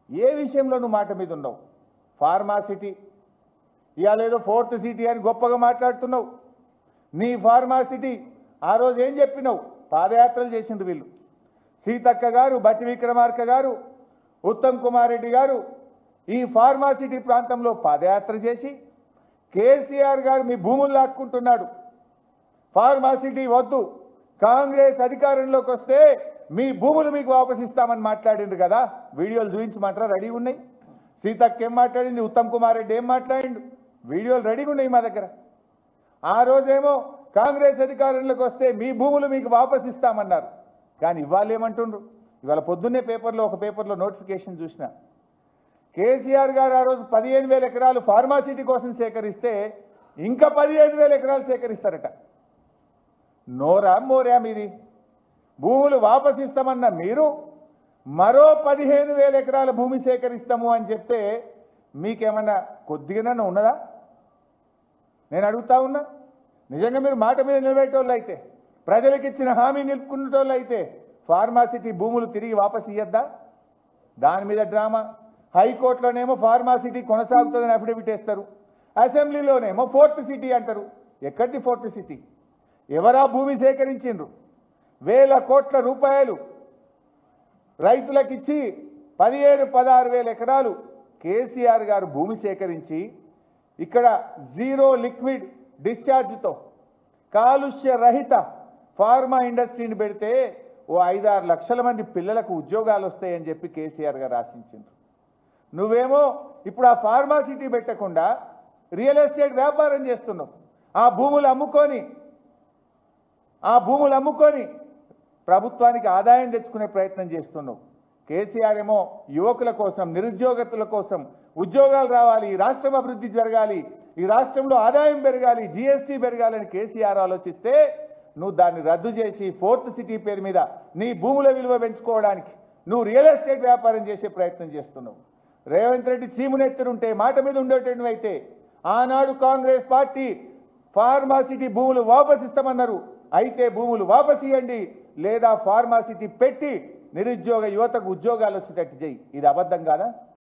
ఏ విషయంలో నువ్వు మాట మీద ఉన్నావు? ఫార్మాసిటీ ఇవాళ ఏదో 4th సిటీ అని గొప్పగా మాట్లాడుతున్నావు. నీ ఫార్మాసిటీ ఆ రోజు ఏం చెప్పినావు? పాదయాత్రలు చేసిండ్రు వీళ్ళు. సీతక్క గారు, బట్టి విక్రమార్క గారు, ఉత్తమ్ కుమార్ రెడ్డి గారు ఈ ఫార్మాసిటీ ప్రాంతంలో పాదయాత్ర చేసి కేసీఆర్ గారు మీ భూములు లాక్కుంటున్నాడు, ఫార్మాసిటీ వద్దు, కాంగ్రెస్ అధికారంలోకి వస్తే మీ భూములు మీకు వాపసిస్తామని మాట్లాడింది కదా. వీడియోలు చూపించమంటారా? రెడీ ఉన్నాయి. సీతక్క ఏం మాట్లాడింది, ఉత్తమ్ కుమార్ రెడ్డి ఏం మాట్లాడిండు, వీడియోలు రెడీగా ఉన్నాయి మా దగ్గర. ఆ రోజేమో కాంగ్రెస్ అధికారంలోకి వస్తే మీ భూములు మీకు వాపసిస్తామన్నారు. కానీ ఇవాళ ఏమంటుండ్రు? ఇవాళ పొద్దున్నే ఒక పేపర్లో నోటిఫికేషన్ చూసిన, కేసీఆర్ గారు ఆ రోజు 15,000 ఎకరాలు ఫార్మాసిటీ కోసం సేకరిస్తే ఇంకా 15,000 ఎకరాలు సేకరిస్తారట. నోరా మోరా మీది? భూములు వాపసిస్తామన్న మీరు మరో 15,000 ఎకరాల భూమి సేకరిస్తాము అని చెప్తే మీకేమన్నా కొద్దిగానే ఉన్నదా? నేను అడుగుతా ఉన్నా. నిజంగా మీరు మాట మీద నిలబెట్టేవాళ్ళు అయితే, ప్రజలకు ఇచ్చిన హామీ నిలుపుకునేటోళ్ళు అయితే ఫార్మాసిటీ భూములు తిరిగి వాపసు ఇయ్యద్దా? దాని మీద డ్రామా. హైకోర్టులోనేమో ఫార్మాసిటీ కొనసాగుతుందని అఫిడవిట్ వేస్తారు, అసెంబ్లీలోనేమో 4th సిటీ అంటారు. ఎక్కడి 4th సిటీ? ఎవరా భూమి సేకరించిండ్రు? వేల కోట్ల రూపాయలు రైతులకిచ్చి 15,000-16,000 ఎకరాలు కేసీఆర్ గారు భూమి సేకరించి ఇక్కడ జీరో లిక్విడ్ డిశ్చార్జ్తో కాలుష్య రహిత ఫార్మా ఇండస్ట్రీని పెడితే ఓ 5-6 లక్షల మంది పిల్లలకు ఉద్యోగాలు వస్తాయని చెప్పి కేసీఆర్ గారు ఆశించిండ్రు. నువ్వేమో ఇప్పుడు ఆ ఫార్మాసిటీ పెట్టకుండా రియల్ ఎస్టేట్ వ్యాపారం చేస్తున్నావు. ఆ భూములు అమ్ముకొని ప్రభుత్వానికి ఆదాయం తెచ్చుకునే ప్రయత్నం చేస్తున్నావు. కేసీఆర్ ఏమో యువకుల కోసం, నిరుద్యోగతుల కోసం ఉద్యోగాలు రావాలి, ఈ రాష్ట్రం అభివృద్ధి జరగాలి, ఈ రాష్ట్రంలో ఆదాయం పెరగాలి, జీఎస్టీ పెరగాలని కేసీఆర్ ఆలోచిస్తే నువ్వు దాన్ని రద్దు చేసి 4th సిటీ పేరు మీద నీ భూముల విలువ పెంచుకోవడానికి నువ్వు రియల్ ఎస్టేట్ వ్యాపారం చేసే ప్రయత్నం చేస్తున్నావు. రేవంత్ రెడ్డి చీమునెత్తురుంటే, మాట మీద ఉండేటట్టు అయితే ఆనాడు కాంగ్రెస్ పార్టీ ఫార్మాసిటీ భూములు వాపసిస్తామన్నారు. అయితే భూములు వాపసు ఇవ్వండి, లేదా ఫార్మాసిటీ పెట్టి నిరుద్యోగ యువతకు ఉద్యోగాలు వచ్చేటట్టు చేయి. ఇది అబద్ధం కాదా?